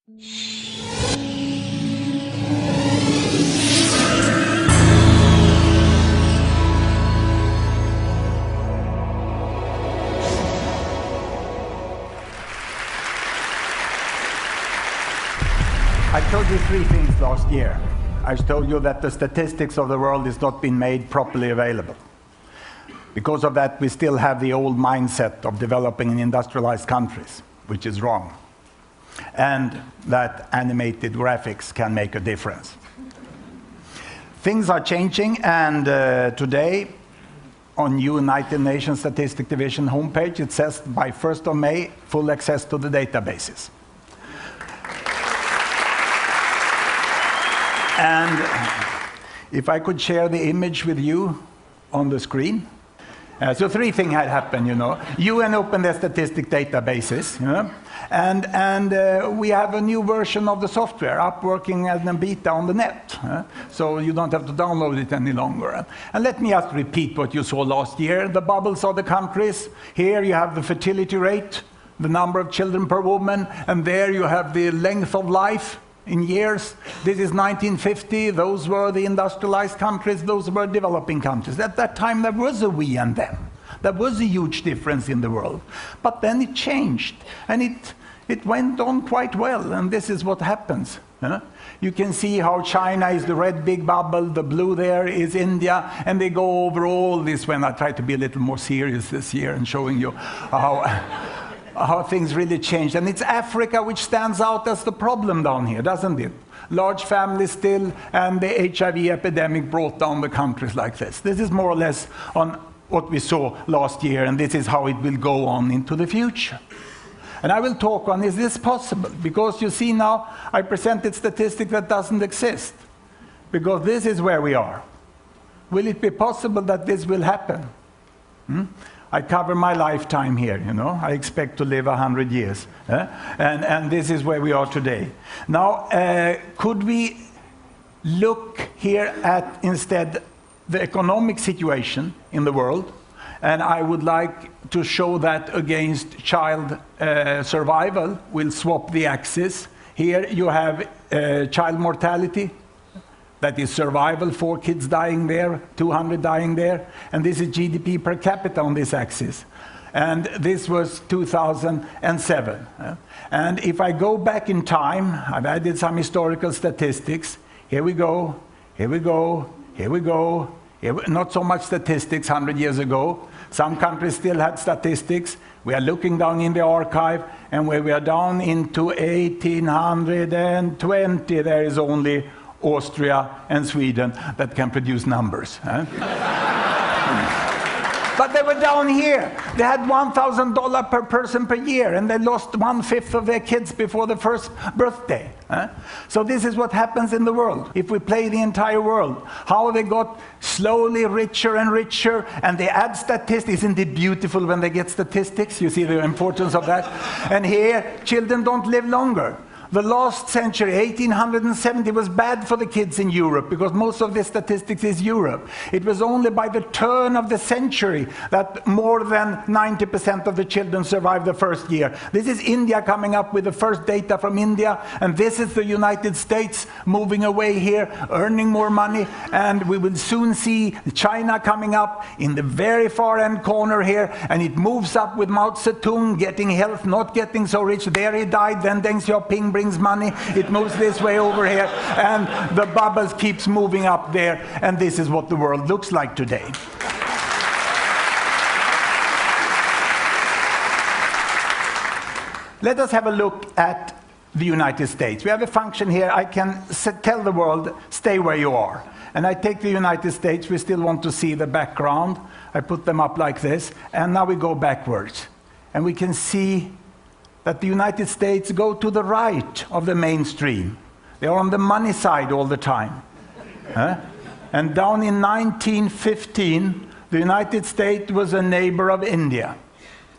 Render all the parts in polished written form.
I told you three things last year. I told you that the statistics of the world is not being made properly available. Because of that, we still have the old mindset of developing in industrialized countries, which is wrong. And that animated graphics can make a difference. Things are changing, and today, on United Nations Statistic Division homepage, it says by 1st of May, full access to the databases. And if I could share the image with you on the screen. So three things had happened, you know. UN opened their statistic databases, you know, and we have a new version of the software up working as a beta on the net. So you don't have to download it any longer. And let me just repeat what you saw last year. The bubbles are the countries. Here you have the fertility rate, the number of children per woman, and there you have the length of life in years. This is 1950, those were the industrialized countries, those were developing countries. At that time there was a we and them. There was a huge difference in the world. But then it changed, and it went on quite well, and this is what happens. You can see how China is the red big bubble, the blue there is India, and they go over all this when I try to be a little more serious this year and showing you how things really changed. And it's Africa which stands out as the problem down here, doesn't it? Large families still, and the HIV epidemic brought down the countries like this. This is more or less on what we saw last year, and this is how it will go on into the future. And I will talk on, is this possible? Because you see now, I presented statistics that doesn't exist. Because this is where we are. Will it be possible that this will happen? I cover my lifetime here, you know. I expect to live 100 years. And this is where we are today. Now, could we look here at, instead, the economic situation in the world? And I would like to show that against child survival. We'll swap the axis. Here you have child mortality. That is survival, 4 kids dying there, 200 dying there. And this is GDP per capita on this axis. And this was 2007. And if I go back in time, I've added some historical statistics. Here we go, here we go, here we go. Not so much statistics 100 years ago. Some countries still had statistics. We are looking down in the archive, and where we are down into 1820, there is only Austria and Sweden that can produce numbers. But they were down here. They had $1,000 per person per year, and they lost 1/5 of their kids before the first birthday. So this is what happens in the world. If we play the entire world, how they got slowly richer and richer, and they add statistics. Isn't it beautiful when they get statistics? You see the importance of that? And here, children don't live longer. The last century, 1870, was bad for the kids in Europe because most of the statistics is Europe. It was only by the turn of the century that more than 90% of the children survived the first year. This is India coming up with the first data from India, and this is the United States moving away here, earning more money, and we will soon see China coming up in the very far end corner here, and it moves up with Mao Zedong, getting health, not getting so rich. There he died, then Deng Xiaoping brings money, it moves this way over here, and the bubbles keeps moving up there, and this is what the world looks like today. Let us have a look at the United States. We have a function here. I can tell the world, stay where you are. And I take the United States, we still want to see the background. I put them up like this, and now we go backwards. And we can see that the United States go to the right of the mainstream. They are on the money side all the time. And down in 1915, the United States was a neighbor of India,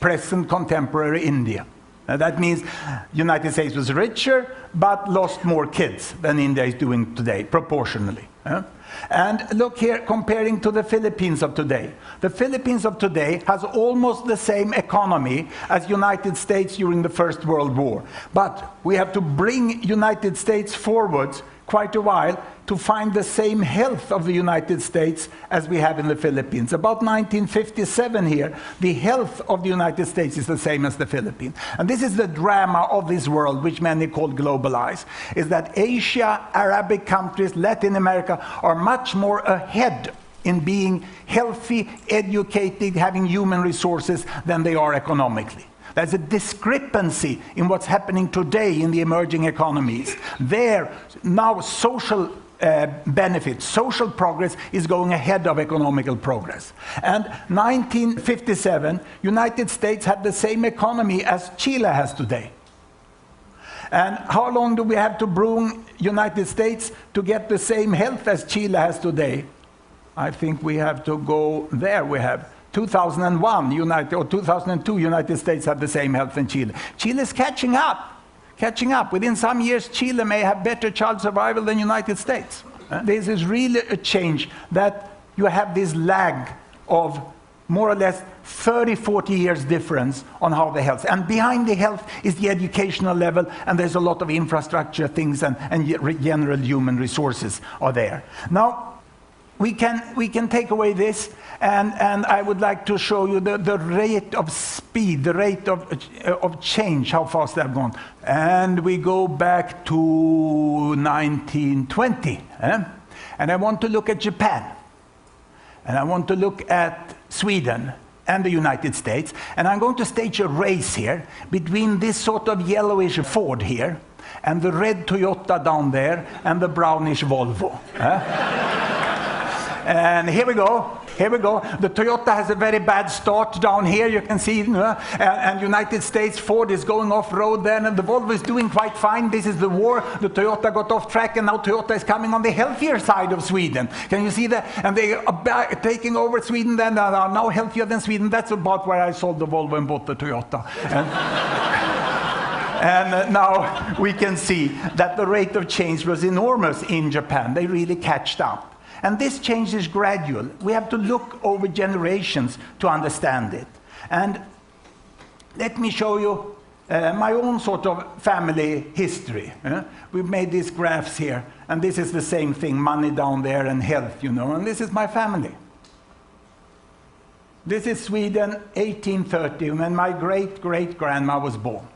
present contemporary India. That means the United States was richer, but lost more kids than India is doing today, proportionally. And look here, comparing to the Philippines of today. The Philippines of today has almost the same economy as United States during the First World War. But we have to bring United States forwards quite a while to find the same health of the United States as we have in the Philippines. About 1957 here, the health of the United States is the same as the Philippines. And this is the drama of this world, which many call globalized, is that Asia, Arabic countries, Latin America are much more ahead in being healthy, educated, having human resources than they are economically. There's a discrepancy in what's happening today in the emerging economies. There, now social benefits, social progress is going ahead of economical progress. And 1957, United States had the same economy as Chile has today. And how long do we have to bring United States to get the same health as Chile has today? I think we have to go there. We have 2001, or 2002, United States had the same health in Chile. Chile is catching up. Within some years, Chile may have better child survival than United States. This is really a change, that you have this lag of more or less 30, 40 years difference on how the health. And behind the health is the educational level, and there's a lot of infrastructure things and general human resources are there. Now, we can take away this, and I would like to show you the rate of speed, the rate of change, how fast they've gone. And we go back to 1920. And I want to look at Japan. And I want to look at Sweden and the United States. And I'm going to stage a race here between this sort of yellowish Ford here and the red Toyota down there and the brownish Volvo. And here we go. The Toyota has a very bad start down here, you can see. And United States, Ford is going off-road then, and the Volvo is doing quite fine. This is the war. The Toyota got off track, and now Toyota is coming on the healthier side of Sweden. Can you see that? And they are taking over Sweden then, are now healthier than Sweden. That's about where I sold the Volvo and bought the Toyota. And now we can see that the rate of change was enormous in Japan. They really catched up. And this change is gradual. We have to look over generations to understand it. And let me show you my own sort of family history. We've made these graphs here, and this is the same thing, money down there and health, and this is my family. This is Sweden, 1830, when my great-great-grandma was born.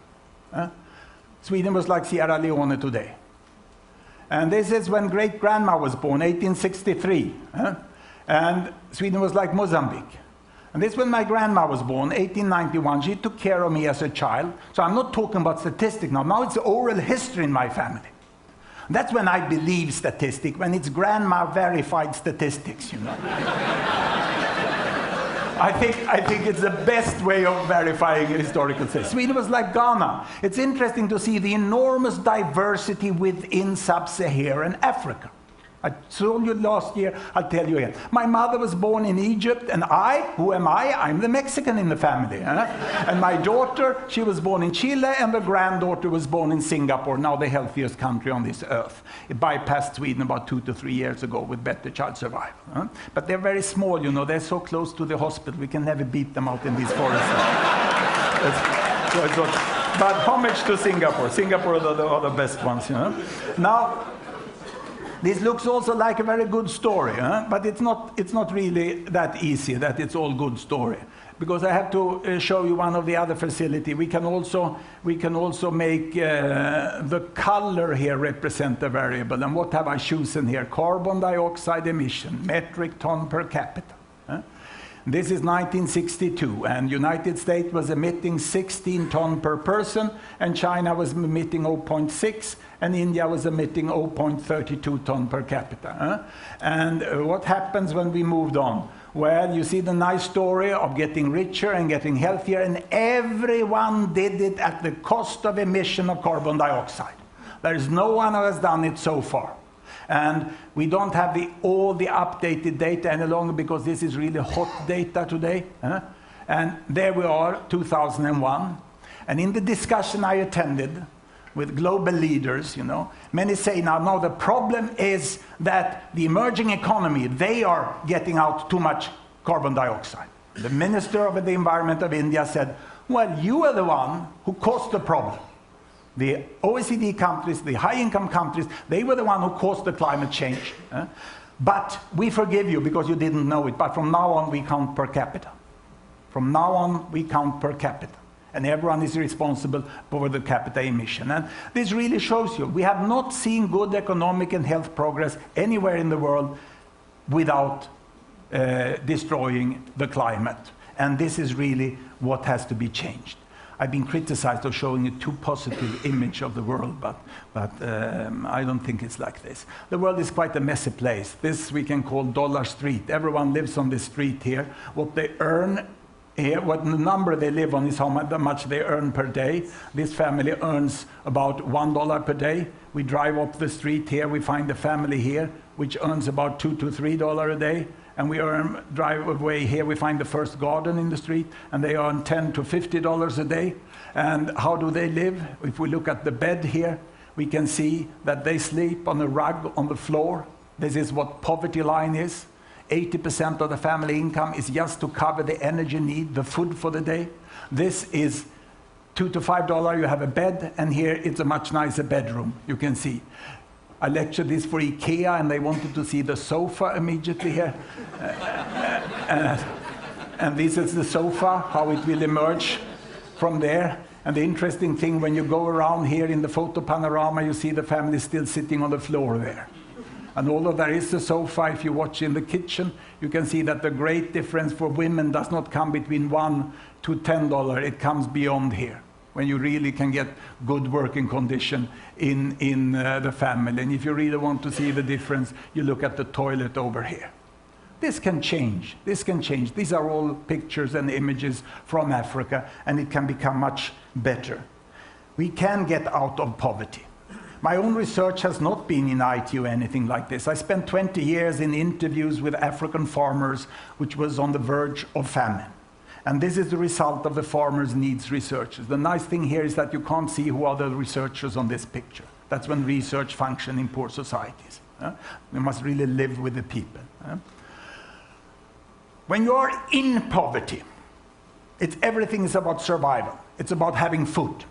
Sweden was like Sierra Leone today. And this is when great-grandma was born, 1863. And Sweden was like Mozambique. And this is when my grandma was born, 1891. She took care of me as a child. So I'm not talking about statistics now. Now it's oral history in my family. That's when I believe statistics, when it's grandma-verified statistics, I think it's the best way of verifying historical statistics. Sweden was like Ghana. It's interesting to see the enormous diversity within sub-Saharan Africa. I told you last year, I'll tell you again. My mother was born in Egypt, and who am I? I'm the Mexican in the family. And my daughter, she was born in Chile, and the granddaughter was born in Singapore, now the healthiest country on this earth. It bypassed Sweden about 2 to 3 years ago with better child survival. But they're very small, they're so close to the hospital, we can never beat them out in these forests. But homage to Singapore. Singapore are the best ones. Now, this looks also like a very good story, but it's not really that easy that it's all good story, because I have to show you one of the other facility. We can also make the color here represent a variable. And what have I chosen here? Carbon dioxide emission, metric ton per capita. This is 1962, and United States was emitting 16 ton per person, and China was emitting 0.6, and India was emitting 0.32 ton per capita. And what happens when we moved on? Well, you see the nice story of getting richer and getting healthier, and everyone did it at the cost of emission of carbon dioxide. There is no one who has done it so far. And we don't have all the updated data any longer, because this is really hot data today. And there we are, 2001. And in the discussion I attended, with global leaders, you know. Many say now, no, the problem is that the emerging economy, they are getting out too much carbon dioxide. The Minister of the Environment of India said, well, you are the one who caused the problem. The OECD countries, the high-income countries, they were the one who caused the climate change. But we forgive you because you didn't know it. But from now on, we count per capita. From now on, we count per capita. And everyone is responsible for the capita emission. And this really shows you, we have not seen good economic and health progress anywhere in the world without destroying the climate. And this is really what has to be changed. I've been criticized of showing a too positive image of the world, but I don't think it's like this. The world is quite a messy place. This we can call Dollar Street. Everyone lives on this street here. What they earn here, what the number they live on is how much they earn per day. This family earns about $1 per day. We drive up the street here, we find a family here, which earns about $2 to $3 a day. And we drive away here, we find the first garden in the street, and they earn $10 to $50 a day. And how do they live? If we look at the bed here, we can see that they sleep on a rug on the floor. This is what poverty line is. 80% of the family income is just to cover the energy need, the food for the day. This is $2 to $5, you have a bed, and here it's a much nicer bedroom, you can see. I lectured this for IKEA, and they wanted to see the sofa immediately here. And this is the sofa, how it will emerge from there. And the interesting thing, when you go around here in the photo panorama, you see the family still sitting on the floor there. And although there is a sofa, if you watch in the kitchen, you can see that the great difference for women does not come between $1 to $10. It comes beyond here, when you really can get good working condition in the family. And if you really want to see the difference, you look at the toilet over here. This can change. This can change. These are all pictures and images from Africa, and it can become much better. We can get out of poverty. My own research has not been in IT or anything like this. I spent 20 years in interviews with African farmers, which was on the verge of famine. And this is the result of the farmers' needs researchers. The nice thing here is that you can't see who are the researchers on this picture. That's when research functions in poor societies. You must really live with the people. When you are in poverty, everything is about survival. It's about having food.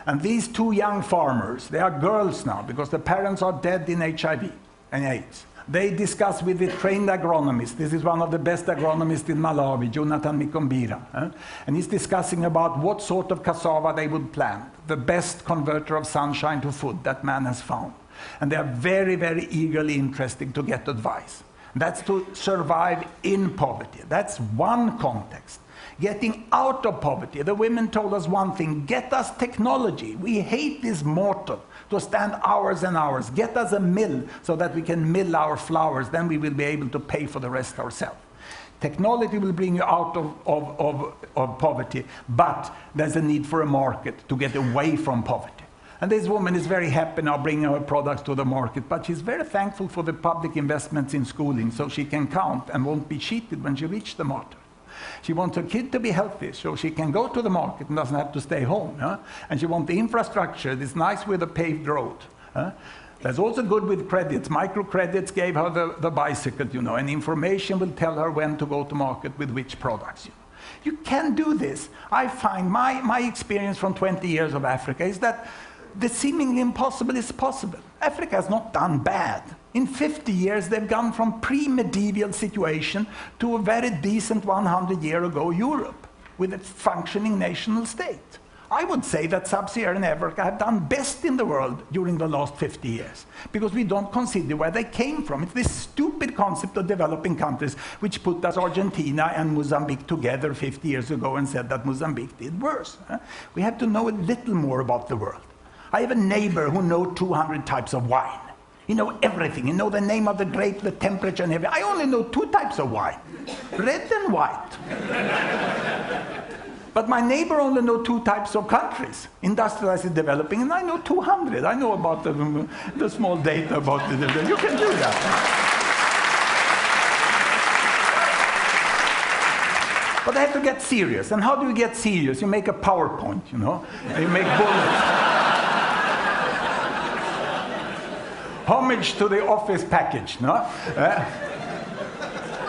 And these two young farmers, they are girls now because the parents are dead in HIV and AIDS. They discuss with the trained agronomist. This is one of the best agronomists in Malawi, Jonathan Mikombira. And he's discussing about what sort of cassava they would plant, the best converter of sunshine to food that man has found. And they are very, very eagerly interested to get advice. That's to survive in poverty. That's one context. Getting out of poverty, the women told us one thing: get us technology. We hate this mortar to stand hours and hours. Get us a mill so that we can mill our flowers, then we will be able to pay for the rest ourselves. Technology will bring you out of poverty, but there's a need for a market to get away from poverty. And this woman is very happy now bringing her products to the market, but she's very thankful for the public investments in schooling so she can count and won't be cheated when she reaches the market. She wants her kid to be healthy so she can go to the market and doesn't have to stay home. And she wants the infrastructure that's nice with a paved road. That's also good with credits. Microcredits gave her the bicycle, you know, and information will tell her when to go to market with which products. You can do this. I find my experience from 20 years of Africa is that the seemingly impossible is possible. Africa has not done bad. In 50 years, they've gone from pre-medieval situation to a very decent 100 years ago Europe with a functioning national state. I would say that sub-Saharan Africa have done best in the world during the last 50 years because we don't consider where they came from. It's this stupid concept of developing countries which put us Argentina and Mozambique together 50 years ago and said that Mozambique did worse. We have to know a little more about the world. I have a neighbor who knows 200 types of wine. You know everything. You know the name of the grape, the temperature, and everything. I only know 2 types of wine, red and white. But my neighbor only knows 2 types of countries, industrialized and developing, and I know 200. I know about the small data about the. You can do that. But I have to get serious. And how do you get serious? You make a PowerPoint, you know. You make bullets. Homage to the office package, no?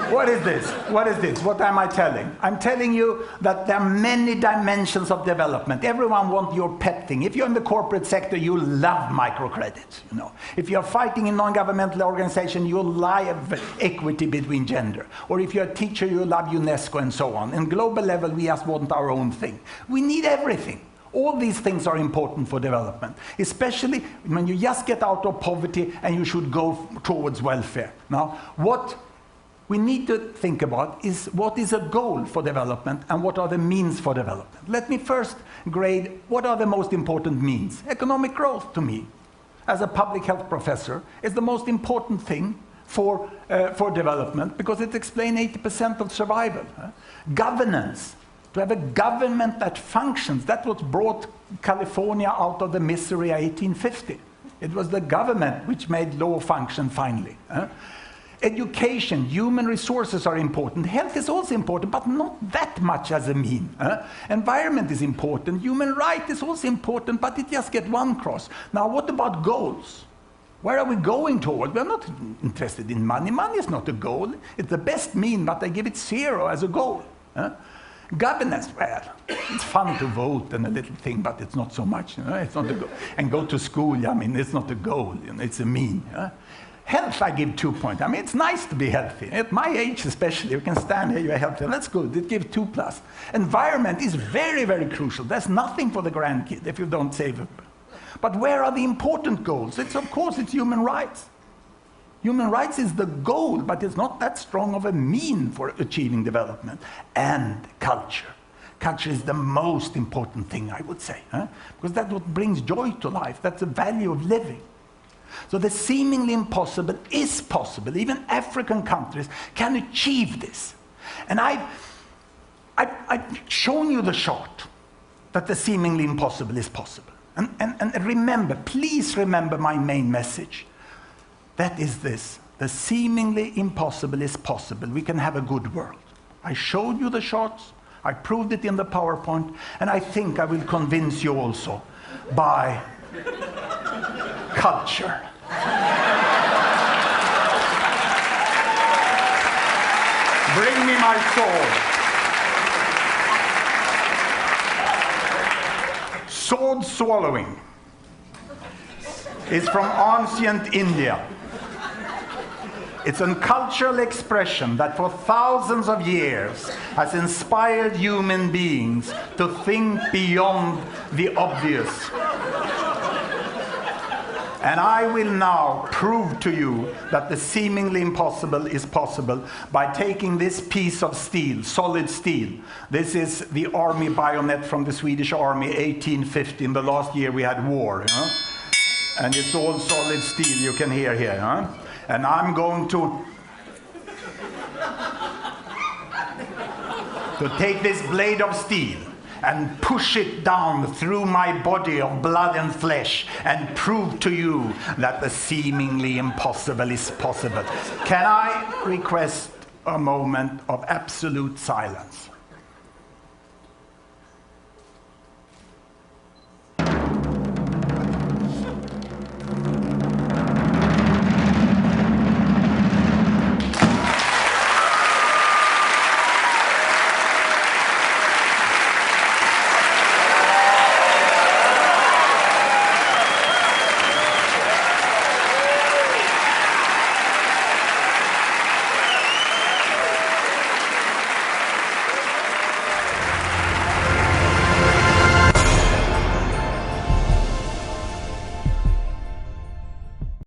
What is this? What is this? What am I telling? I'm telling you that there are many dimensions of development. Everyone wants your pet thing. If you're in the corporate sector, you love microcredits, you know. If you're fighting in non-governmental organization, you love equity between gender. Or if you're a teacher, you love UNESCO and so on. In global level, we just want our own thing. We need everything. All these things are important for development, especially when you just get out of poverty and you should go towards welfare. Now, what we need to think about is what is a goal for development and what are the means for development. Let me first grade what are the most important means. Economic growth, to me, as a public health professor, is the most important thing for development because it explains 80% of survival. Governance, to have a government that functions, that's what brought California out of the misery of 1850. It was the government which made law function finally. Education, human resources are important. Health is also important, but not that much as a mean. Environment is important. Human right is also important, but it just gets one cross. Now, what about goals? Where are we going toward? We're not interested in money. Money is not a goal. It's the best mean, but I give it 0 as a goal. Governance, well, it's fun to vote and a little thing, but it's not so much. It's not a goal. And go to school, I mean, it's not a goal. It's a mean. Health, I give 2 points. I mean, it's nice to be healthy. At my age especially, you can stand here, you're healthy. That's good. It gives 2+. Environment is very, very crucial. There's nothing for the grandkid if you don't save it. But where are the important goals? Of course, it's human rights. Human rights is the goal, but it's not that strong of a mean for achieving development. And culture. Culture is the most important thing, I would say. Because that's what brings joy to life. That's the value of living. So the seemingly impossible is possible. Even African countries can achieve this. And I've shown you the chart that the seemingly impossible is possible. And remember, please remember my main message. That is this. The seemingly impossible is possible. We can have a good world. I showed you the charts. I proved it in the PowerPoint. And I think I will convince you also by culture. Bring me my sword. Sword swallowing is from ancient India. It's a cultural expression that for thousands of years has inspired human beings to think beyond the obvious. And I will now prove to you that the seemingly impossible is possible by taking this piece of steel, solid steel. This is the army bayonet from the Swedish army, 1850, in the last year we had war. And it's all solid steel, you can hear here. And I'm going to take this blade of steel and push it down through my body of blood and flesh and prove to you that the seemingly impossible is possible. Can I request a moment of absolute silence?